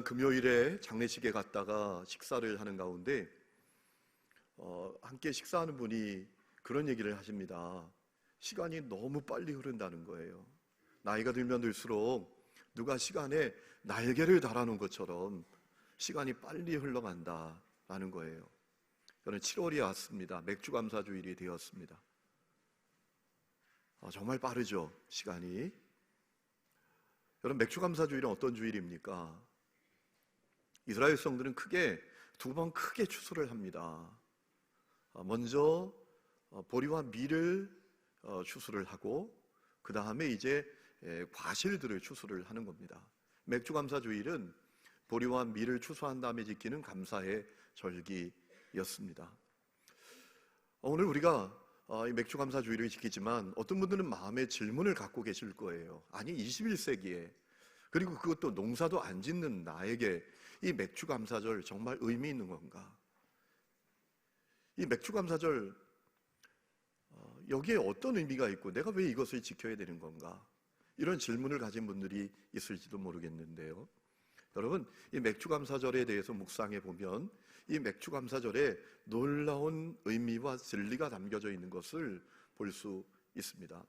금요일에 장례식에 갔다가 식사를 하는 가운데 함께 식사하는 분이 그런 얘기를 하십니다. 시간이 너무 빨리 흐른다는 거예요. 나이가 들면 들수록 누가 시간에 날개를 달아놓은 것처럼 시간이 빨리 흘러간다라는 거예요. 저는 7월이 왔습니다. 맥주감사주일이 되었습니다. 정말 빠르죠, 시간이. 여러분, 맥주감사주일은 어떤 주일입니까? 이스라엘 백성들은 두 번 크게 추수를 합니다. 먼저 보리와 밀을 추수를 하고 그 다음에 이제 과실들을 추수를 하는 겁니다. 맥주감사주일은 보리와 밀을 추수한 다음에 지키는 감사의 절기였습니다. 오늘 우리가 이 맥주감사주일을 지키지만 어떤 분들은 마음에 질문을 갖고 계실 거예요. 아니 21세기에 그리고 그것도 농사도 안 짓는 나에게 이 맥주감사절 정말 의미 있는 건가? 이 맥주감사절 여기에 어떤 의미가 있고 내가 왜 이것을 지켜야 되는 건가? 이런 질문을 가진 분들이 있을지도 모르겠는데요. 여러분, 이 맥주감사절에 대해서 묵상해 보면 이 맥주감사절에 놀라운 의미와 진리가 담겨져 있는 것을 볼 수 있습니다.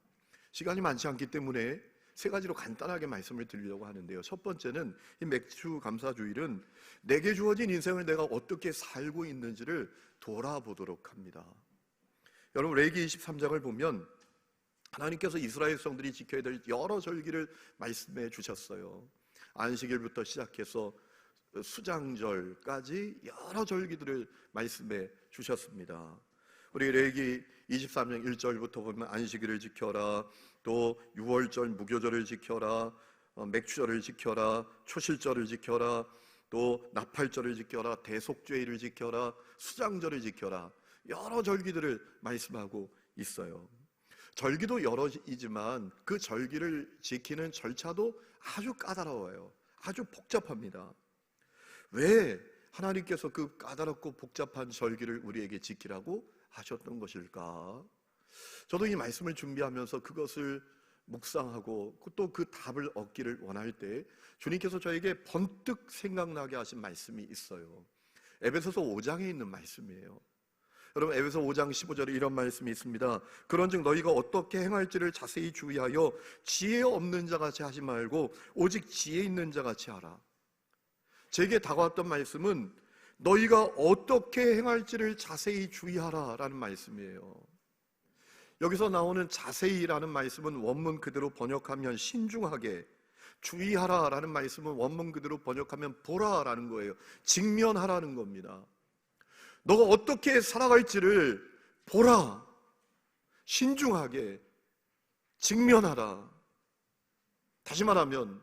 시간이 많지 않기 때문에 세 가지로 간단하게 말씀을 드리려고 하는데요. 첫 번째는 이 맥주감사주일은 내게 주어진 인생을 내가 어떻게 살고 있는지를 돌아보도록 합니다. 여러분, 레위기 23장을 보면 하나님께서 이스라엘 백성들이 지켜야 될 여러 절기를 말씀해 주셨어요. 안식일부터 시작해서 수장절까지 여러 절기들을 말씀해 주셨습니다. 우리 레위기 23장 1절부터 보면 안식일을 지켜라, 또 유월절 무교절을 지켜라, 맥주절을 지켜라, 초실절을 지켜라, 또 나팔절을 지켜라, 대속죄일을 지켜라, 수장절을 지켜라, 여러 절기들을 말씀하고 있어요. 절기도 여러이지만 그 절기를 지키는 절차도 아주 까다로워요. 아주 복잡합니다. 왜 하나님께서 그 까다롭고 복잡한 절기를 우리에게 지키라고 하셨던 것일까? 저도 이 말씀을 준비하면서 그것을 묵상하고 또 그 답을 얻기를 원할 때 주님께서 저에게 번뜩 생각나게 하신 말씀이 있어요. 에베소서 5장에 있는 말씀이에요. 여러분, 에베소 5장 15절에 이런 말씀이 있습니다. 그런즉 너희가 어떻게 행할지를 자세히 주의하여 지혜 없는 자같이 하지 말고 오직 지혜 있는 자같이 하라. 제게 다가왔던 말씀은 너희가 어떻게 행할지를 자세히 주의하라 라는 말씀이에요. 여기서 나오는 자세히라는 말씀은 원문 그대로 번역하면 신중하게, 주의하라 라는 말씀은 원문 그대로 번역하면 보라 라는 거예요. 직면하라는 겁니다. 너가 어떻게 살아갈지를 보라, 신중하게 직면하라. 다시 말하면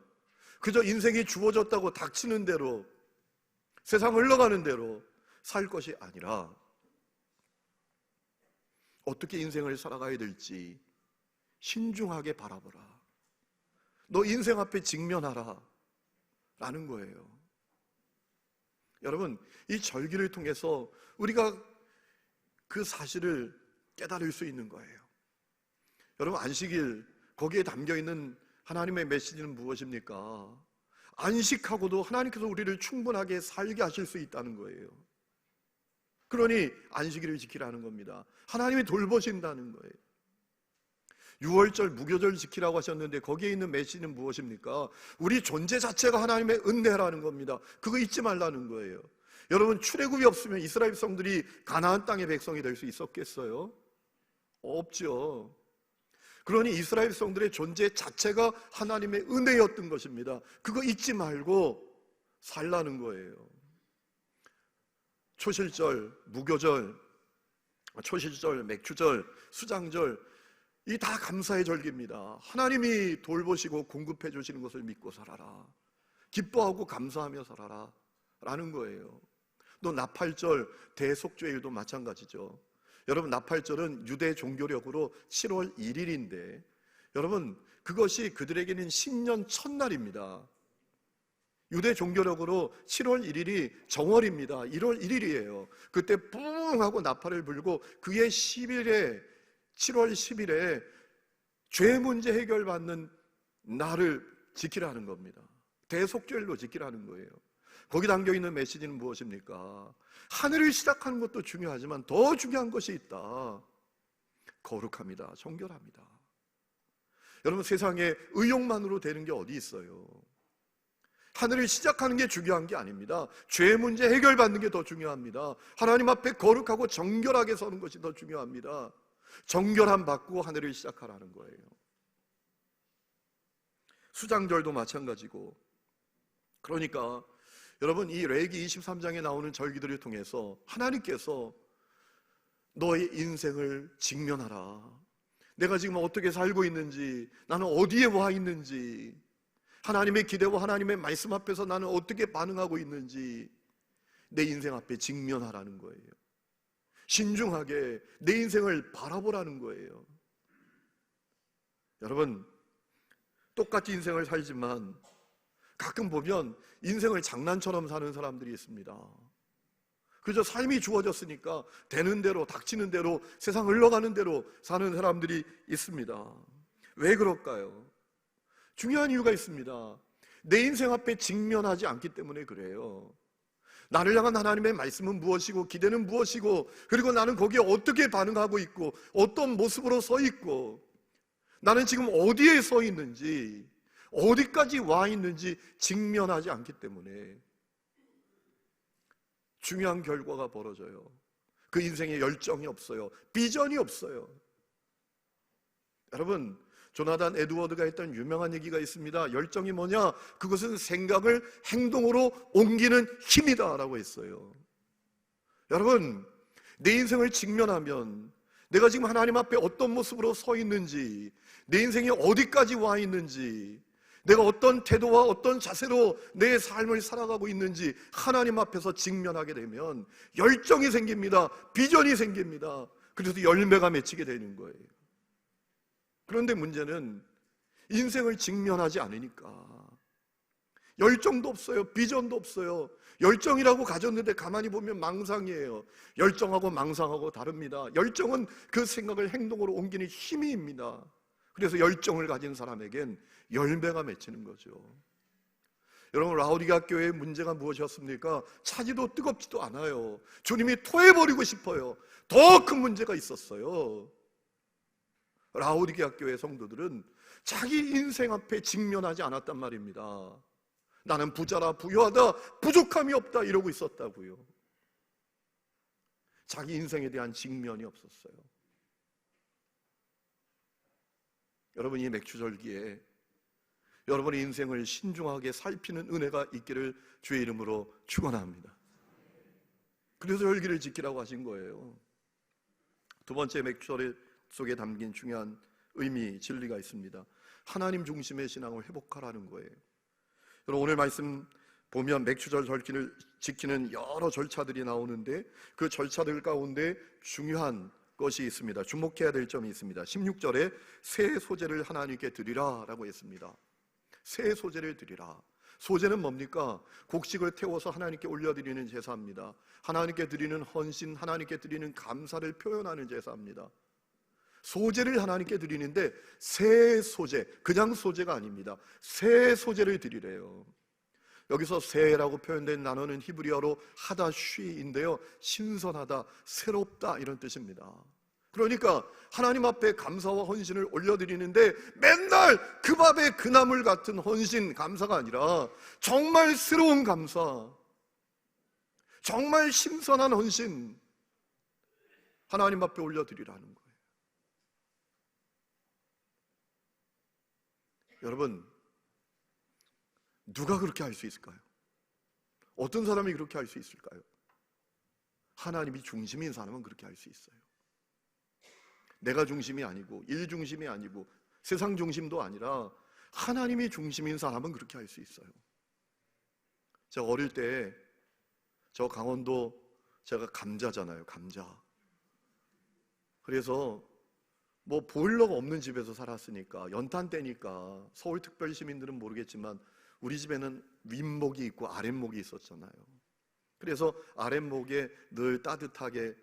그저 인생이 주어졌다고 닥치는 대로, 세상 흘러가는 대로 살 것이 아니라 어떻게 인생을 살아가야 될지 신중하게 바라보라. 너 인생 앞에 직면하라 라는 거예요. 여러분, 이 절기를 통해서 우리가 그 사실을 깨달을 수 있는 거예요. 여러분, 안식일 거기에 담겨있는 하나님의 메시지는 무엇입니까? 안식하고도 하나님께서 우리를 충분하게 살게 하실 수 있다는 거예요. 그러니 안식일을 지키라는 겁니다. 하나님이 돌보신다는 거예요. 유월절 무교절 지키라고 하셨는데 거기에 있는 메시지는 무엇입니까? 우리 존재 자체가 하나님의 은혜라는 겁니다. 그거 잊지 말라는 거예요. 여러분, 출애굽이 없으면 이스라엘 백성들이 가나안 땅의 백성이 될 수 있었겠어요? 없죠. 그러니 이스라엘 백성들의 존재 자체가 하나님의 은혜였던 것입니다. 그거 잊지 말고 살라는 거예요. 초실절, 무교절, 초실절, 맥주절, 수장절, 이 다 감사의 절기입니다. 하나님이 돌보시고 공급해 주시는 것을 믿고 살아라. 기뻐하고 감사하며 살아라 라는 거예요. 또 나팔절, 대속죄일도 마찬가지죠. 여러분, 나팔절은 유대 종교력으로 7월 1일인데 여러분, 그것이 그들에게는 신년 첫날입니다. 유대 종교력으로 7월 1일이 정월입니다. 1월 1일이에요. 그때 뿡 하고 나팔을 불고 그의 10일에 7월 10일에 죄 문제 해결받는 날을 지키라는 겁니다. 대속죄일로 지키라는 거예요. 거기 담겨있는 메시지는 무엇입니까? 하늘을 시작하는 것도 중요하지만 더 중요한 것이 있다. 거룩합니다. 정결합니다. 여러분, 세상에 의욕만으로 되는 게 어디 있어요? 하늘을 시작하는 게 중요한 게 아닙니다. 죄 문제 해결받는 게 더 중요합니다. 하나님 앞에 거룩하고 정결하게 서는 것이 더 중요합니다. 정결함 받고 하늘을 시작하라는 거예요. 수장절도 마찬가지고. 그러니까 여러분, 이 레위기 23장에 나오는 절기들을 통해서 하나님께서 너의 인생을 직면하라. 내가 지금 어떻게 살고 있는지, 나는 어디에 와 있는지, 하나님의 기대와 하나님의 말씀 앞에서 나는 어떻게 반응하고 있는지 내 인생 앞에 직면하라는 거예요. 신중하게 내 인생을 바라보라는 거예요. 여러분, 똑같이 인생을 살지만 가끔 보면 인생을 장난처럼 사는 사람들이 있습니다. 그저 삶이 주어졌으니까 되는 대로, 닥치는 대로, 세상 흘러가는 대로 사는 사람들이 있습니다. 왜 그럴까요? 중요한 이유가 있습니다. 내 인생 앞에 직면하지 않기 때문에 그래요. 나를 향한 하나님의 말씀은 무엇이고 기대는 무엇이고, 그리고 나는 거기에 어떻게 반응하고 있고 어떤 모습으로 서 있고, 나는 지금 어디에 서 있는지, 어디까지 와 있는지 직면하지 않기 때문에 중요한 결과가 벌어져요. 그 인생에 열정이 없어요. 비전이 없어요. 여러분, 조나단 에드워드가 했던 유명한 얘기가 있습니다. 열정이 뭐냐? 그것은 생각을 행동으로 옮기는 힘이다 라고 했어요. 여러분, 내 인생을 직면하면 내가 지금 하나님 앞에 어떤 모습으로 서 있는지, 내 인생이 어디까지 와 있는지, 내가 어떤 태도와 어떤 자세로 내 삶을 살아가고 있는지 하나님 앞에서 직면하게 되면 열정이 생깁니다. 비전이 생깁니다. 그래서 열매가 맺히게 되는 거예요. 그런데 문제는 인생을 직면하지 않으니까 열정도 없어요. 비전도 없어요. 열정이라고 가졌는데 가만히 보면 망상이에요. 열정하고 망상하고 다릅니다. 열정은 그 생각을 행동으로 옮기는 힘입니다. 그래서 열정을 가진 사람에겐 열매가 맺히는 거죠. 여러분, 라오디게아 교회의 문제가 무엇이었습니까? 차지도 뜨겁지도 않아요. 주님이 토해버리고 싶어요. 더 큰 문제가 있었어요. 라오디게아 교회 성도들은 자기 인생 앞에 직면하지 않았단 말입니다. 나는 부자라, 부유하다, 부족함이 없다 이러고 있었다고요. 자기 인생에 대한 직면이 없었어요. 여러분, 이 맥주절기에 여러분의 인생을 신중하게 살피는 은혜가 있기를 주의 이름으로 축원합니다. 그래서 절기를 지키라고 하신 거예요. 두 번째, 맥주절 속에 담긴 중요한 의미, 진리가 있습니다. 하나님 중심의 신앙을 회복하라는 거예요. 여러분, 오늘 말씀 보면 맥주절 절기를 지키는 여러 절차들이 나오는데 그 절차들 가운데 중요한 것이 있습니다. 주목해야 될 점이 있습니다. 16절에 새 소제를 하나님께 드리라 라고 했습니다. 새 소제를 드리라. 소제는 뭡니까? 곡식을 태워서 하나님께 올려드리는 제사입니다. 하나님께 드리는 헌신, 하나님께 드리는 감사를 표현하는 제사입니다. 소제를 하나님께 드리는데 새 소제, 그냥 소제가 아닙니다. 새 소제를 드리래요. 여기서 새라고 표현된 단어는 히브리어로 하다쉬인데요, 신선하다, 새롭다 이런 뜻입니다. 그러니까 하나님 앞에 감사와 헌신을 올려드리는데 맨날 그 밥에 그 나물 같은 헌신, 감사가 아니라 정말 새로운 감사, 정말 신선한 헌신 하나님 앞에 올려드리라는 거예요. 여러분, 누가 그렇게 할 수 있을까요? 어떤 사람이 그렇게 할 수 있을까요? 하나님이 중심인 사람은 그렇게 할 수 있어요. 내가 중심이 아니고 일 중심이 아니고 세상 중심도 아니라 하나님이 중심인 사람은 그렇게 할 수 있어요. 제가 어릴 때 저 강원도, 제가 감자잖아요, 감자. 그래서 뭐 보일러가 없는 집에서 살았으니까 연탄 때니까 서울특별 시민들은 모르겠지만 우리 집에는 윗목이 있고 아랫목이 있었잖아요. 그래서 아랫목에 늘 따뜻하게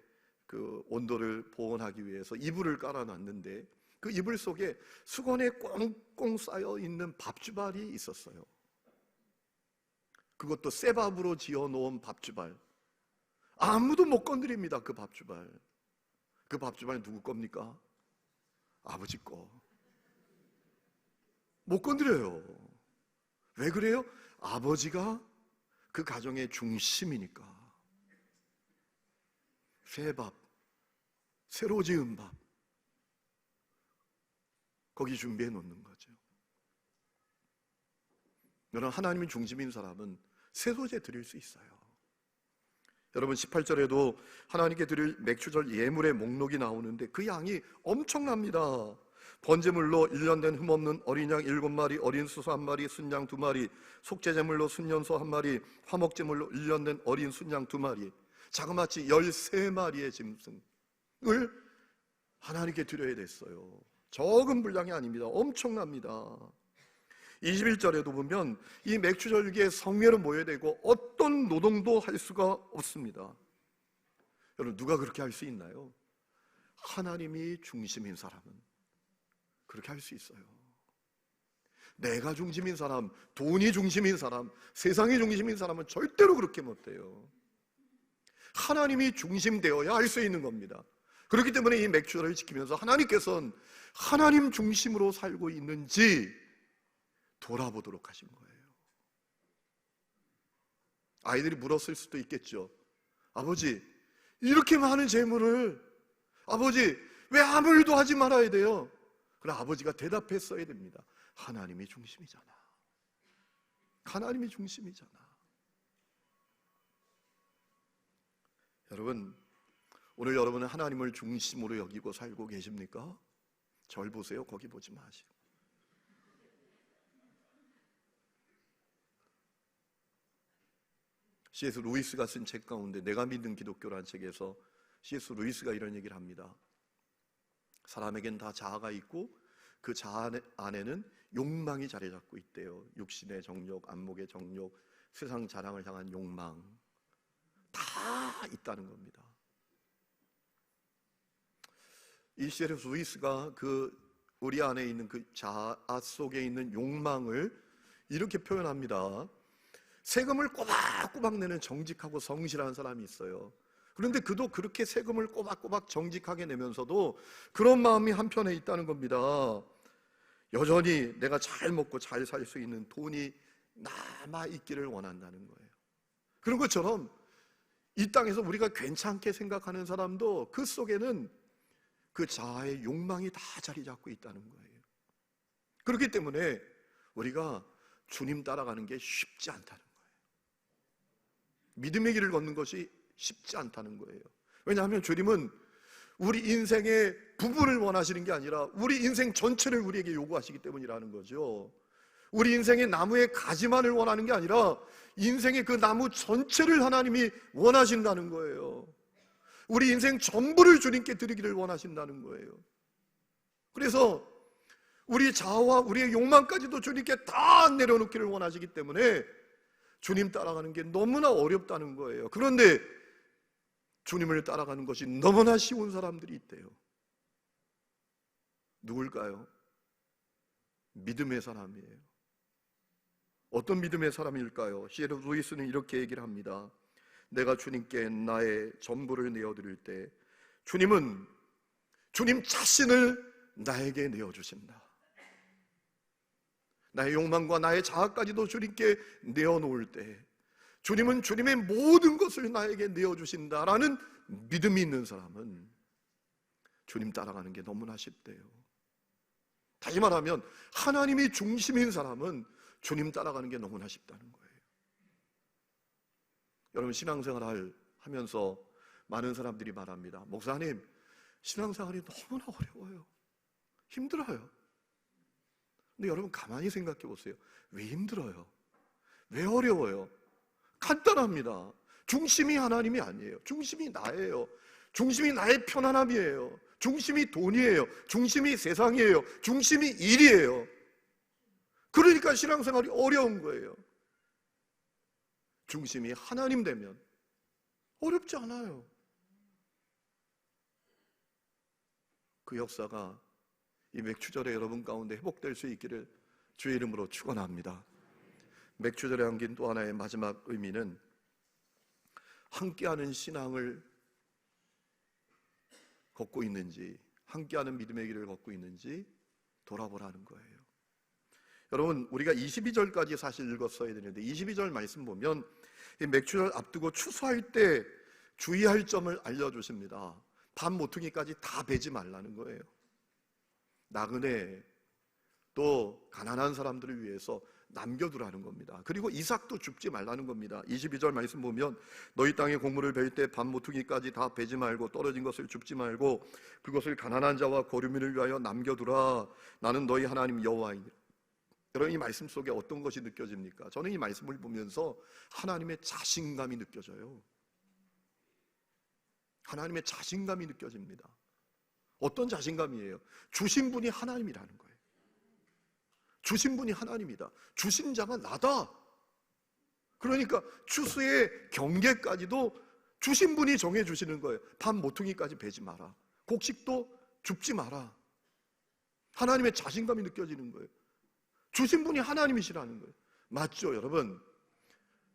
그 온도를 보온하기 위해서 이불을 깔아놨는데 그 이불 속에 수건에 꽁꽁 쌓여 있는 밥주발이 있었어요. 그것도 쇠밥으로 지어놓은 밥주발. 아무도 못 건드립니다. 그 밥주발. 그 밥주발 누구 겁니까? 아버지 거. 못 건드려요. 왜 그래요? 아버지가 그 가정의 중심이니까. 쇠밥, 새로 지은 밥, 거기 준비해 놓는 거죠. 여러분, 하나님이 중심인 사람은 세소제 드릴 수 있어요. 여러분, 18절에도 하나님께 드릴 맥주절 예물의 목록이 나오는데 그 양이 엄청납니다. 번제물로 1년 된 흠없는 어린 양 7마리, 어린 수소 1마리, 순양 2마리, 속죄제물로 순년소 1마리, 화목제물로 1년 된 어린 순양 2마리, 자그마치 13마리의 짐승을 하나님께 드려야 됐어요. 적은 분량이 아닙니다. 엄청납니다. 21절에도 보면 이 맥주절기에 성회로 모여야 되고 어떤 노동도 할 수가 없습니다. 여러분, 누가 그렇게 할 수 있나요? 하나님이 중심인 사람은 그렇게 할 수 있어요. 내가 중심인 사람, 돈이 중심인 사람, 세상이 중심인 사람은 절대로 그렇게 못해요. 하나님이 중심되어야 할 수 있는 겁니다. 그렇기 때문에 이 맥주절을 지키면서 하나님께서는 하나님 중심으로 살고 있는지 돌아보도록 하신 거예요. 아이들이 물었을 수도 있겠죠. 아버지, 이렇게 많은 재물을 아버지 왜 아무 일도 하지 말아야 돼요? 그럼 아버지가 대답했어야 됩니다. 하나님이 중심이잖아. 하나님이 중심이잖아. 여러분, 오늘 여러분은 하나님을 중심으로 여기고 살고 계십니까? 절 보세요. 거기 보지 마시고. C.S. 루이스가 쓴 책 가운데 내가 믿는 기독교라는 책에서 C.S. 루이스가 이런 얘기를 합니다. 사람에겐 다 자아가 있고 그 자아 안에는 욕망이 자리 잡고 있대요. 육신의 정욕, 안목의 정욕, 세상 자랑을 향한 욕망 다 있다는 겁니다. 이 C.S. 루이스가 그 우리 안에 있는 그 자아 속에 있는 욕망을 이렇게 표현합니다. 세금을 꼬박꼬박 내는 정직하고 성실한 사람이 있어요. 그런데 그도 그렇게 세금을 꼬박꼬박 정직하게 내면서도 그런 마음이 한편에 있다는 겁니다. 여전히 내가 잘 먹고 잘 살 수 있는 돈이 남아있기를 원한다는 거예요. 그런 것처럼 이 땅에서 우리가 괜찮게 생각하는 사람도 그 속에는 그 자아의 욕망이 다 자리 잡고 있다는 거예요. 그렇기 때문에 우리가 주님 따라가는 게 쉽지 않다는 거예요. 믿음의 길을 걷는 것이 쉽지 않다는 거예요. 왜냐하면 주님은 우리 인생의 부분을 원하시는 게 아니라 우리 인생 전체를 우리에게 요구하시기 때문이라는 거죠. 우리 인생의 나무의 가지만을 원하는 게 아니라 인생의 그 나무 전체를 하나님이 원하신다는 거예요. 우리 인생 전부를 주님께 드리기를 원하신다는 거예요. 그래서 우리 자아와 우리의 욕망까지도 주님께 다 내려놓기를 원하시기 때문에 주님 따라가는 게 너무나 어렵다는 거예요. 그런데 주님을 따라가는 것이 너무나 쉬운 사람들이 있대요. 누굴까요? 믿음의 사람이에요. 어떤 믿음의 사람일까요? C.S. 루이스는 이렇게 얘기를 합니다. 내가 주님께 나의 전부를 내어드릴 때 주님은 주님 자신을 나에게 내어주신다. 나의 욕망과 나의 자아까지도 주님께 내어놓을 때 주님은 주님의 모든 것을 나에게 내어주신다라는 믿음이 있는 사람은 주님 따라가는 게 너무나 쉽대요. 다시 말하면 하나님이 중심인 사람은 주님 따라가는 게 너무나 쉽다는 거예요. 여러분, 신앙생활을 하면서 많은 사람들이 말합니다. 목사님, 신앙생활이 너무나 어려워요. 힘들어요. 근데 여러분 가만히 생각해 보세요. 왜 힘들어요? 왜 어려워요? 간단합니다. 중심이 하나님이 아니에요. 중심이 나예요. 중심이 나의 편안함이에요. 중심이 돈이에요. 중심이 세상이에요. 중심이 일이에요. 그러니까 신앙생활이 어려운 거예요. 중심이 하나님 되면 어렵지 않아요. 그 역사가 이 맥주절에 여러분 가운데 회복될 수 있기를 주의 이름으로 축원합니다. 맥주절에 안긴 또 하나의 마지막 의미는 함께하는 신앙을 걷고 있는지, 함께하는 믿음의 길을 걷고 있는지 돌아보라는 거예요. 여러분, 우리가 22절까지 사실 읽었어야 되는데 22절 말씀 보면 이 맥주절 앞두고 추수할 때 주의할 점을 알려주십니다. 밥 모퉁이까지 다 베지 말라는 거예요. 나그네 또 가난한 사람들을 위해서 남겨두라는 겁니다. 그리고 이삭도 줍지 말라는 겁니다. 22절 말씀 보면 너희 땅에 곡물을 벨 때 밥 모퉁이까지 다 베지 말고 떨어진 것을 줍지 말고 그것을 가난한 자와 거류민을 위하여 남겨두라. 나는 너희 하나님 여호와이니. 여러분, 이 말씀 속에 어떤 것이 느껴집니까? 저는 이 말씀을 보면서 하나님의 자신감이 느껴져요. 하나님의 자신감이 느껴집니다. 어떤 자신감이에요? 주신 분이 하나님이라는 거예요. 주신 분이 하나님이다. 주신 자가 나다. 그러니까 추수의 경계까지도 주신 분이 정해주시는 거예요. 밥 모퉁이까지 베지 마라. 곡식도 줍지 마라. 하나님의 자신감이 느껴지는 거예요. 주신 분이 하나님이시라는 거예요. 맞죠, 여러분?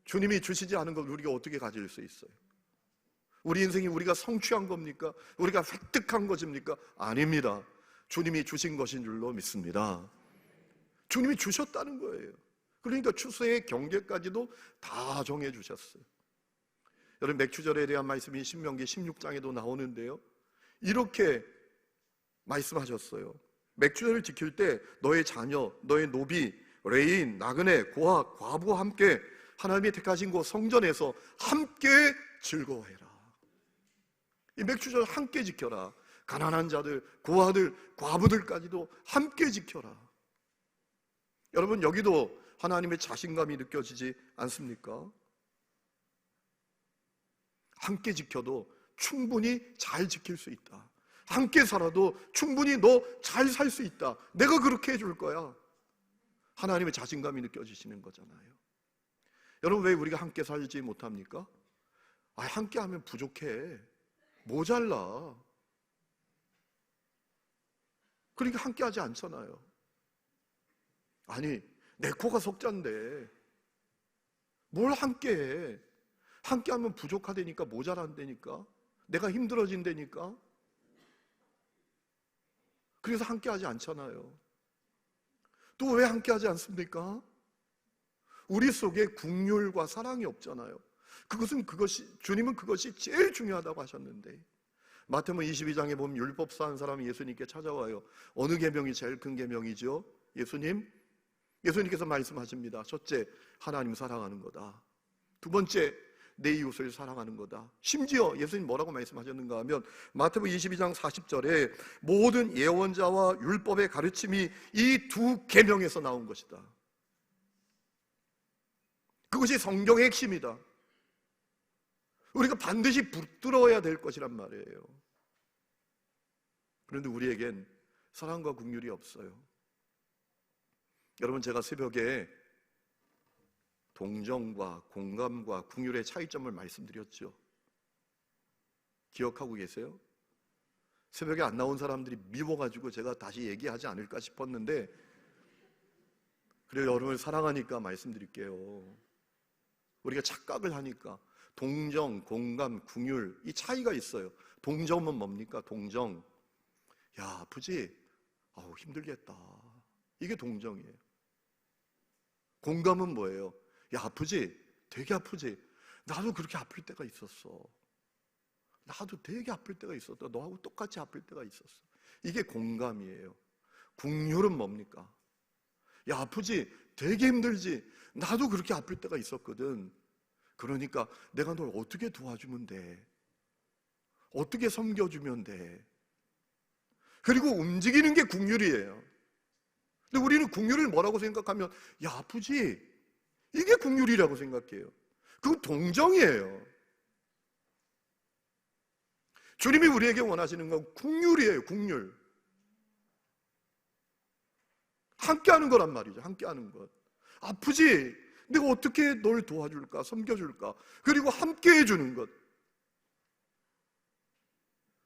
주님이 주시지 않은 걸 우리가 어떻게 가질 수 있어요? 우리 인생이 우리가 성취한 겁니까? 우리가 획득한 것입니까? 아닙니다. 주님이 주신 것인 줄로 믿습니다. 주님이 주셨다는 거예요. 그러니까 추수의 경계까지도 다 정해 주셨어요. 여러분, 맥추절에 대한 말씀이 신명기 16장에도 나오는데요, 이렇게 말씀하셨어요. 맥추절을 지킬 때 너의 자녀, 너의 노비, 레인, 나그네, 고아, 과부와 함께 하나님이 택하신 곳 성전에서 함께 즐거워해라. 이 맥추절 함께 지켜라. 가난한 자들, 고아들, 과부들까지도 함께 지켜라. 여러분, 여기도 하나님의 자신감이 느껴지지 않습니까? 함께 지켜도 충분히 잘 지킬 수 있다. 함께 살아도 충분히 너 잘 살 수 있다. 내가 그렇게 해줄 거야. 하나님의 자신감이 느껴지시는 거잖아요. 여러분, 왜 우리가 함께 살지 못합니까? 함께 하면 부족해. 모자라. 그러니까 함께 하지 않잖아요. 아니, 내 코가 석잔데 뭘 함께해? 함께하면 부족하다니까, 모자란다니까, 내가 힘들어진다니까. 그래서 함께하지 않잖아요. 또 왜 함께하지 않습니까? 우리 속에 긍휼과 사랑이 없잖아요. 주님은 그것이 제일 중요하다고 하셨는데, 마태복음 22장에 보면 율법사 한 사람이 예수님께 찾아와요. 어느 계명이 제일 큰 계명이죠? 예수님께서 말씀하십니다. 첫째, 하나님 사랑하는 거다. 두 번째, 내 이웃을 사랑하는 거다. 심지어 예수님 뭐라고 말씀하셨는가 하면 마태복음 22장 40절에 모든 예언자와 율법의 가르침이 이 두 계명에서 나온 것이다. 그것이 성경의 핵심이다. 우리가 반드시 붙들어야 될 것이란 말이에요. 그런데 우리에겐 사랑과 긍휼이 없어요. 여러분, 제가 새벽에 동정과 공감과 긍휼의 차이점을 말씀드렸죠. 기억하고 계세요? 새벽에 안 나온 사람들이 미워가지고 제가 다시 얘기하지 않을까 싶었는데, 그래요. 여러분을 사랑하니까 말씀드릴게요. 우리가 착각을 하니까 동정, 공감, 긍휼, 이 차이가 있어요. 동정은 뭡니까? 동정. 야, 아프지? 힘들겠다. 이게 동정이에요. 공감은 뭐예요? 야, 아프지? 되게 아프지? 나도 그렇게 아플 때가 있었어. 나도 되게 아플 때가 있었다. 너하고 똑같이 아플 때가 있었어. 이게 공감이에요. 긍휼은 뭡니까? 야, 아프지? 되게 힘들지? 나도 그렇게 아플 때가 있었거든. 그러니까 내가 널 어떻게 도와주면 돼? 어떻게 섬겨주면 돼? 그리고 움직이는 게 긍휼이에요. 근데 우리는 긍휼을 뭐라고 생각하면, 야, 아프지? 이게 긍휼이라고 생각해요. 그건 동정이에요. 주님이 우리에게 원하시는 건 긍휼이에요. 긍휼. 함께하는 거란 말이죠. 함께하는 것. 아프지? 내가 어떻게 널 도와줄까? 섬겨줄까? 그리고 함께 해주는 것.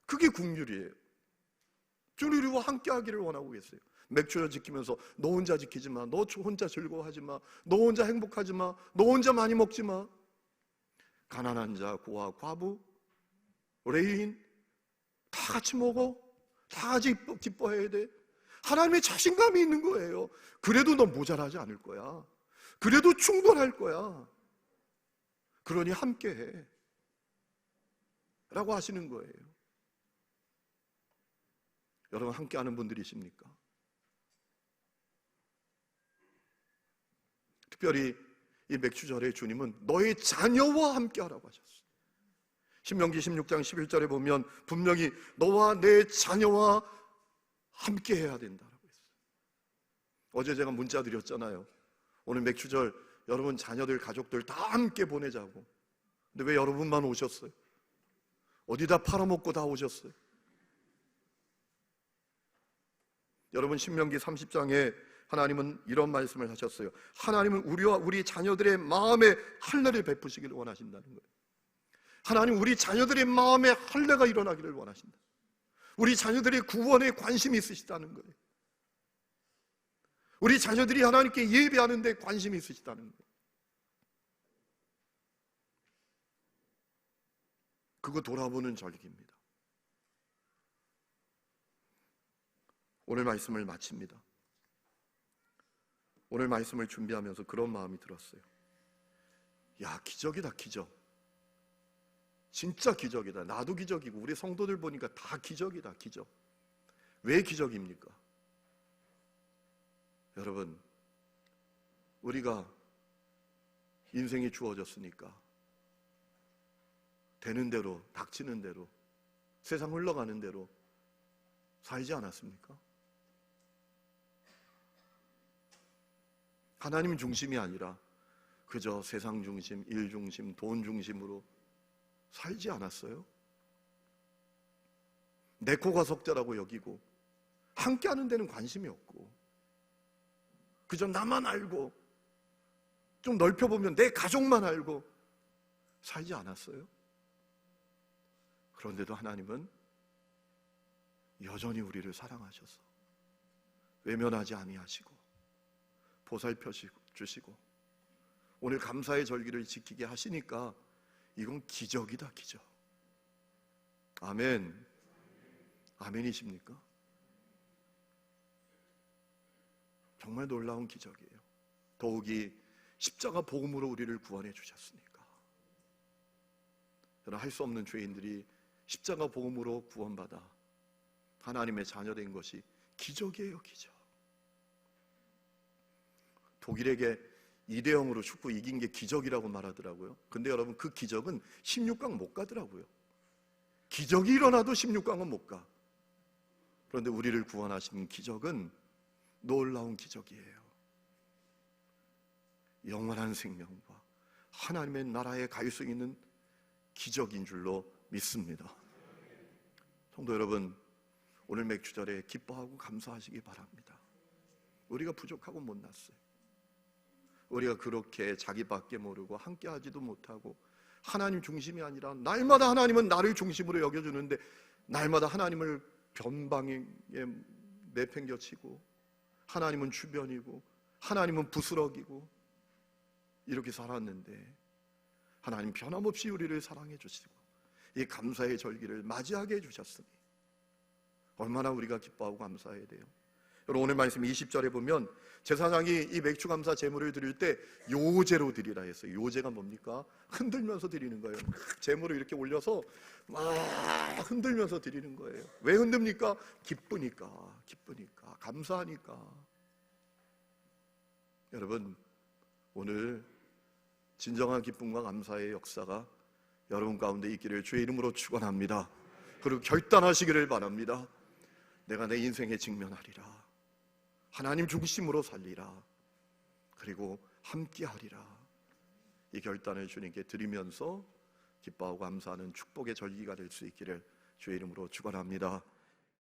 그게 긍휼이에요. 주님 우리와 함께하기를 원하고 계세요. 맥주를 지키면서 너 혼자 지키지 마, 너 혼자 즐거워하지 마, 너 혼자 행복하지 마, 너 혼자 많이 먹지 마. 가난한 자, 고아, 과부, 레인 다 같이 먹어. 다 같이 기뻐해야 돼. 하나님의 자신감이 있는 거예요. 그래도 너 모자라지 않을 거야. 그래도 충분할 거야. 그러니 함께해 라고 하시는 거예요. 여러분 함께하는 분들이십니까? 특별히 이 맥주절에 주님은 너의 자녀와 함께하라고 하셨어요. 신명기 16장 11절에 보면 분명히 너와 내 자녀와 함께해야 된다라고 했어요. 어제 제가 문자 드렸잖아요. 오늘 맥주절 여러분 자녀들 가족들 다 함께 보내자고. 근데 왜 여러분만 오셨어요? 어디다 팔아먹고 다 오셨어요? 여러분 신명기 30장에 하나님은 이런 말씀을 하셨어요. 하나님은 우리와 우리 자녀들의 마음에 할례를 베푸시기를 원하신다는 거예요. 하나님 우리 자녀들의 마음에 할례가 일어나기를 원하신다. 우리 자녀들의 구원에 관심이 있으시다는 거예요. 우리 자녀들이 하나님께 예배하는 데 관심이 있으시다는 거예요. 그거 돌아보는 절기입니다. 오늘 말씀을 마칩니다. 오늘 말씀을 준비하면서 그런 마음이 들었어요. 야, 기적이다, 기적. 진짜 기적이다. 나도 기적이고 우리 성도들 보니까 다 기적이다, 기적. 왜 기적입니까? 여러분, 우리가 인생이 주어졌으니까 되는 대로, 닥치는 대로, 세상 흘러가는 대로 살지 않았습니까? 하나님 중심이 아니라 그저 세상 중심, 일 중심, 돈 중심으로 살지 않았어요? 내 코가 석자라고 여기고 함께하는 데는 관심이 없고 그저 나만 알고 좀 넓혀보면 내 가족만 알고 살지 않았어요? 그런데도 하나님은 여전히 우리를 사랑하셔서 외면하지 아니하시고 보살펴 주시고 오늘 감사의 절기를 지키게 하시니까 이건 기적이다, 기적. 아멘. 아멘이십니까? 정말 놀라운 기적이에요. 더욱이 십자가 복음으로 우리를 구원해 주셨으니까. 저는 할 수 없는 죄인들이 십자가 복음으로 구원받아 하나님의 자녀된 것이 기적이에요, 기적. 독일에게 2대0으로 축구 이긴 게 기적이라고 말하더라고요. 근데 여러분 그 기적은 16강 못 가더라고요. 기적이 일어나도 16강은 못 가. 그런데 우리를 구원하신 기적은 놀라운 기적이에요. 영원한 생명과 하나님의 나라에 갈 수 있는 기적인 줄로 믿습니다. 성도 여러분, 오늘 맥주절에 기뻐하고 감사하시기 바랍니다. 우리가 부족하고 못났어요. 우리가 그렇게 자기밖에 모르고 함께하지도 못하고 하나님 중심이 아니라 날마다 하나님은 나를 중심으로 여겨주는데 날마다 하나님을 변방에 내팽겨치고 하나님은 주변이고 하나님은 부스럭이고 이렇게 살았는데 하나님 변함없이 우리를 사랑해 주시고 이 감사의 절기를 맞이하게 해주셨으니 얼마나 우리가 기뻐하고 감사해야 돼요. 여러분 오늘 말씀 20절에 보면 제사장이 이 맥주감사 제물을 드릴 때 요제로 드리라 했어요. 요제가 뭡니까? 흔들면서 드리는 거예요. 제물을 이렇게 올려서 막 흔들면서 드리는 거예요. 왜 흔듭니까? 기쁘니까, 감사하니까. 여러분 오늘 진정한 기쁨과 감사의 역사가 여러분 가운데 있기를 주의 이름으로 축원합니다. 그리고 결단하시기를 바랍니다. 내가 내 인생에 직면하리라. 하나님 중심으로 살리라. 그리고 함께하리라. 이 결단을 주님께 드리면서 기뻐하고 감사하는 축복의 절기가 될 수 있기를 주의 이름으로 축원합니다.